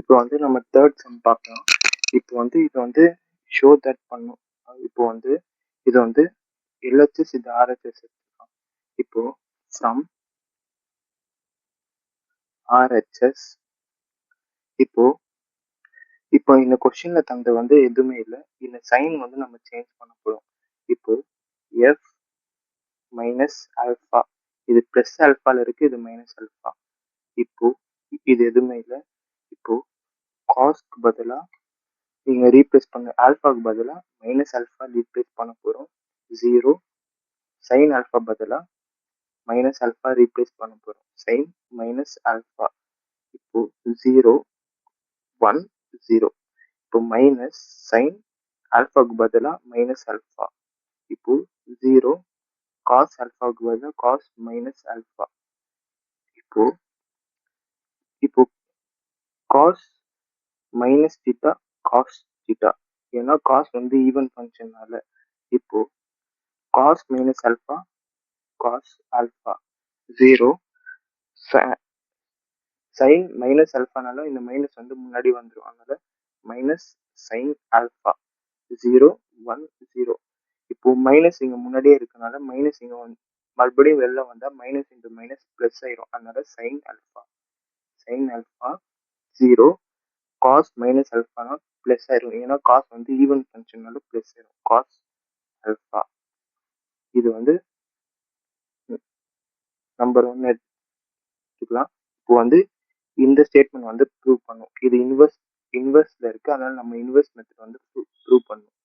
இப்போ வந்து நம்ம தேர்ட் சம் பார்க்கலாம். இப்போ வந்து இது வந்து ஷோ தட் பண்ணும். இப்போ வந்து இது வந்து LHS இது RHS எடுத்துக்கலாம். இப்போ ஃப்ரம் RHS இப்போ இப்போ இந்த கொஸ்டின்ல தந்த வந்து எதுவுமே இல்லை. இந்த சைன் வந்து நம்ம சேஞ்ச் பண்ண போறோம். இப்போ F மைனஸ் ஆல்ஃபா இது பிளஸ் ஆல்ஃபால இருக்கு, இது மைனஸ் ஆல்ஃபா. இப்போ இது எதுவுமே இல்லை. இப்போ காஸ்க்கு பதிலாக நீங்க ரீப்ளேஸ் பண்ண ஆல்ஃபாக்கு பதிலாக மைனஸ் ஆல்ஃபா ரீப்ளேஸ் பண்ண போறோம். 0 சைன் ஆல்ஃபா பதிலாக மைனஸ் ஆல்ஃபா ரீப்ளேஸ் பண்ண போறோம். சைன் மைனஸ் ஆல்ஃபா இப்போ 0 1 0. இப்போ மைனஸ் சைன் ஆல்ஃபாக்கு பதிலாக மைனஸ் ஆல்ஃபா. இப்போ 0 காஸ் ஆல்ஃபாக்கு பதிலாக காஸ் மைனஸ் ஆல்ஃபா. இப்போ இப்போ cos minus theta cos theta, ஏன்னா காஸ் வந்து ஈவன் ஃபங்க்ஷனால. இப்போ cos minus alpha cos alpha 0 sine minus ஆல்ஃபானால இந்த மைனஸ் வந்து முன்னாடி வந்துடும், அதனால மைனஸ் சைன் ஆல்ஃபா 0 1 0. இப்போ மைனஸ் இங்க முன்னாடியே இருக்கனால மைனஸ் இங்க வந்து மறுபடியும் வெளில வந்தா மைனஸ் இன்டு மைனஸ் பிளஸ் ஆயிரும், அதனால சைன் ஆல்ஃபா 0 காஸ் மைனஸ் ஆல்ஃபானா பிளஸ் ஆயிரும், ஏன்னா காஸ் வந்து ஈவன் ஃபங்க்ஷனால பிளஸ் ஆயிரும். காஸ் ஆல்ஃபா இது வந்து நம்பர் 1 எடுத்துக்கலாம். இப்போ வந்து இந்த ஸ்டேட்மெண்ட் வந்து ப்ரூவ் பண்ணும். இது இன்வெர்ஸ்ல இருக்கு, அதனால நம்ம இன்வெர்ஸ் மெத்தட் வந்து ப்ரூவ் பண்ணும்.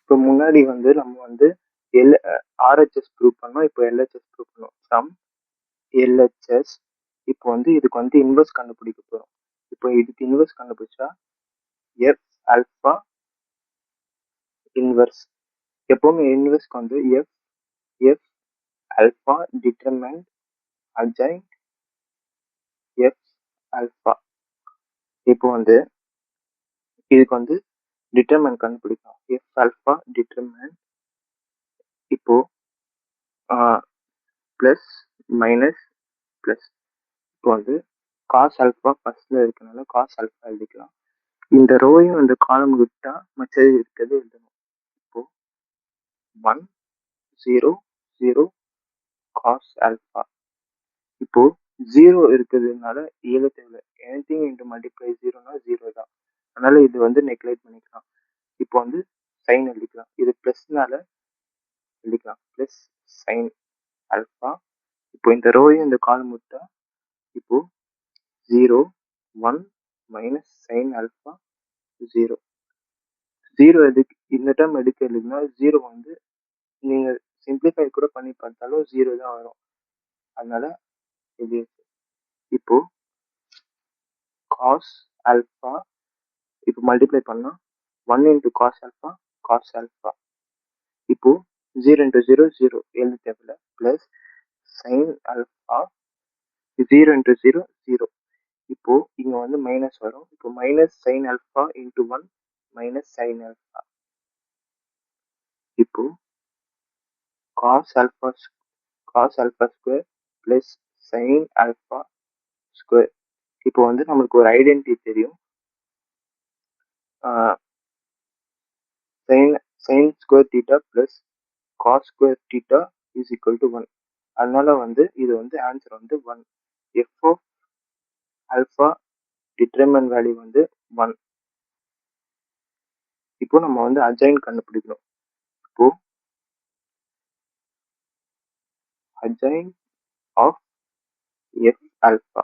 இப்போ முன்னாடி வந்து நம்ம வந்து RHS ப்ரூவ் பண்ணோம், இப்போ LHS ப்ரூவ் பண்ணோம். ஃப்ரம் LHS இப்போ வந்து இதுக்கு வந்து இன்வெர்ஸ் கண்டுபிடிக்க போறோம். இப்போ இதுக்கு இன்வெர்ஸ் கண்டுபிடிச்சா F ஆல்ஃபா இன்வெர்ஸ். எப்பவுமே இன்வெர்ஸ்க்கு வந்து F alpha determined adjoint F alpha. இப்போ வந்து இதுக்கு வந்து டிட்டர்மைண்ட் கண்டுபிடிக்கலாம். F ஆல்ஃபா டிட்டர்மைண்ட் இப்போ பிளஸ் மைனஸ் பிளஸ். இப்போ வந்து காஸ் ஆல்ஃபா ஃபர்ஸ்ட்ல இருக்கனால காஸ் ஆல்ஃபா எழுதிக்கலாம். இந்த ரோயும் இந்த காலம் விட்டா மற்றது இருக்கிறது எழுதணும். இப்போ 1 0 0 காஸ் ஆல்ஃபா. இப்போ 0 இருக்கிறதுனால எழுத தேவை. எனிதிங் இன்டு மல்டிப்ளை 0னா 0 தான், அதனால இது வந்து நெக்லெக்ட் பண்ணிக்கலாம். இப்போ வந்து சைன் எழுதிக்கலாம். இது பிளஸ்னால எழுதிக்கலாம் பிளஸ் சைன் ஆல்ஃபா. இப்போ இந்த ரோயும் இந்த காலம் விட்டா இப்போ 0 1 மைனஸ் சைன் ஆல்ஃபா 0 0 எதுக்கு இந்த டேர்ம் எடுக்க எழுதுனா 0 வந்து நீங்க சிம்பிளிஃபை கூட பண்ணி பார்த்தாலும் 0 தான் வரும், அதனால இது. இப்போ காஸ் ஆல்ஃபா இப்போ மல்டிப்ளை பண்ணா 1 இன்டு காஸ் ஆல்ஃபா. இப்போ 0 இன்டு 0 0 எழுத தேவையில்ல, பிளஸ் சைன் ஆல்ஃபா 0 இன்டு 0 0. இப்போ இங்க வந்து மைனஸ் வரும். இப்போ minus sine alpha into 1 minus sine alpha. இப்போ cos alpha square plus sine alpha square. இப்போ வந்து நம்மளுக்கு ஒரு ஐடென்டிட்டி தெரியும், sine square theta plus cos square theta is equal to 1. அதனால வந்து இது வந்து ஆன்சர் வந்து 1. F of alpha determinant value வந்து 1. இப்போ நம்ம வந்து அட்ஜாயின் கண்டுபிடிக்கணும். இப்போ அட்ஜாயின் ஆஃப் எஃப் ஆல்ஃபா.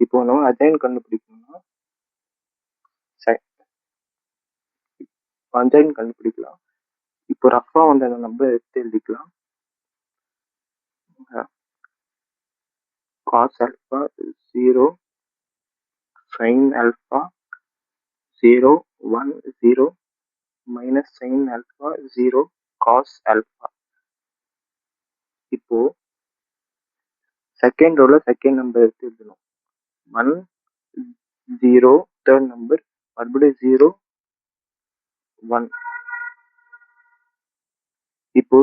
இப்போ நம்ம அட்ஜாயின் கண்டுபிடிக்கணும்னா அட்ஜாயின் கண்டுபிடிக்கலாம். இப்போ ரஃபா வந்து அந்த நம்பர் எடுத்து எழுதிக்கலாம். Cos alpha 0 sine alpha 0 1 0 minus sine alpha 0 cos alpha. இப்போ செகண்ட் ரோல செகண்ட் நம்பர் எடுத்து எழுதணும். 1 0 தேர்ட் நம்பர் மறுபடியும் 0 1. இப்போ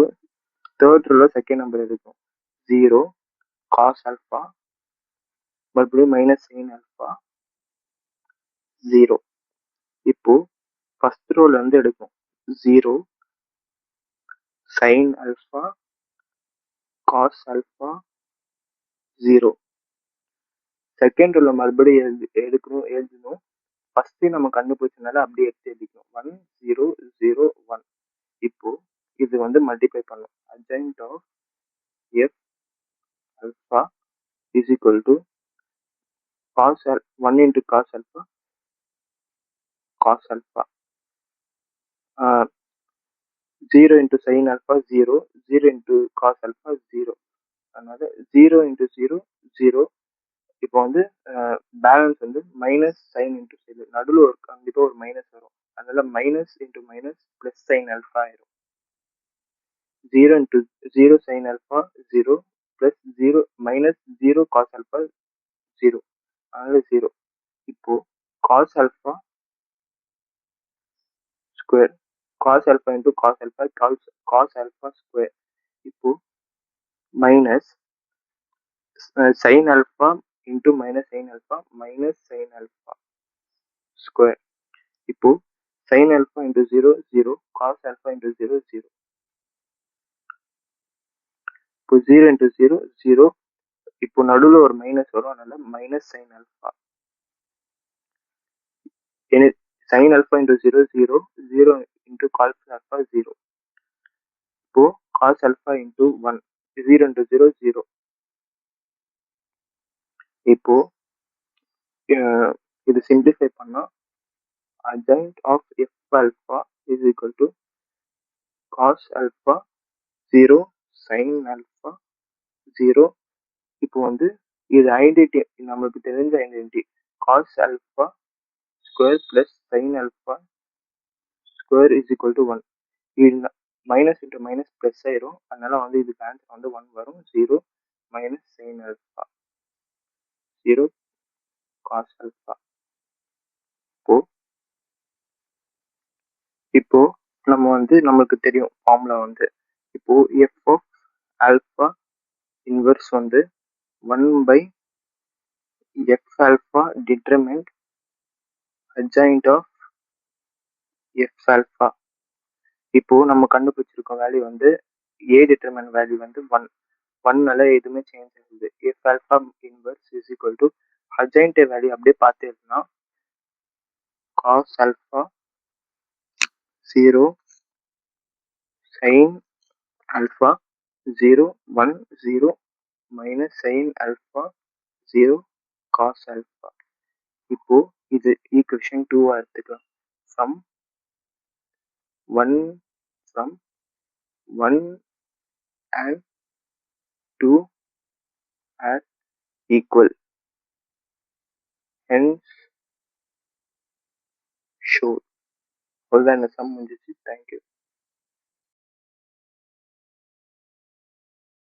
தேர்ட் ரோல செகண்ட் நம்பர் எடுக்கும் 0 cos alpha மறுபடியும் மைனஸ் sin alpha 0. இப்போ ஃபர்ஸ்ட் ரோல இருந்து எடுக்கும் 0 sin alpha cos alpha 0. Second ரோல மறுபடியும் எழுதணும். ஃபர்ஸ்ட் நம்ம கண்டுபிடிச்சனால அப்படியே எடுத்து எழுதிக்கணும் 1 0 0 1. இப்போ இது வந்து மல்டிப்ளை பண்ணும். adjoint of f alpha is equal to 1 into cos alpha cos alpha 0 into sin alpha 0 0 into cos alpha 0. அதனால 0 into 0 0. இப்போ வந்து பேலன்ஸ் வந்து மைனஸ் சைன் இன்டூ சைன், நடுவில் ஒரு கண்டிப்பாக ஒரு மைனஸ் வரும். அதனால minus into minus plus sign alpha ஆயிரும். 0 into 0 sin alpha 0 plus 0 minus 0 cos alpha 0. அதனால 0. இப்போ cos alpha square cos alpha into cos alpha cos alpha square. இப்போ minus sin alpha into minus sin alpha minus sin alpha square. இப்போ sin alpha into 0 0 cos alpha into 0 0. இப்போ 0 into 0 0. இப்போ நடுவில் ஒரு minus வரும், அதனால minus sign alpha. sin alpha into 0 0 0 into cos alpha 0. இப்போ cos alpha into 1 0 into 0 0. இப்போ இது சிம்பிளிஃபை பண்ணா adjoint of f alpha is equal to cos alpha 0 sin alpha 0. இப்போ வந்து இது ஐடென்டிட்டி, நமக்கு தெரிஞ்ச identity cos alpha square plus sin alpha square is equal to 1. இது மைனஸ் இன்ட்டு மைனஸ் ப்ளஸ் ஆயிரும், அதனால வந்து இதுக்கு ஆன்சர் வந்து 1 வரும். 0 minus sin alpha 0 cos alpha. இப்போ நம்ம வந்து நமக்கு தெரியும் ஃபார்முலா வந்து, இப்போ f of alpha inverse வந்து 1 by f alpha determined adjoint of f alpha. இப்போ நம்ம கண்டுபிடிச்சிருக்கோம் வேல்யூ வந்து a determined வேல்யூ வந்து 1 1னால எதுவுமே சேஞ்ச் ஆகுது. f alpha inverse is equal to adjoint value அப்படியே பார்த்தீங்கன்னா cos alpha 0 sin alpha 0 1 0 minus sin alpha 0 cos alpha. இப்போ இது ஈக்குவேஷன் 2 எடுத்துக்கலாம். from 1 and 2 are equal, hence show. அவ்வளோதான் இந்த சம் முடிஞ்சிச்சு. தேங்க்யூ.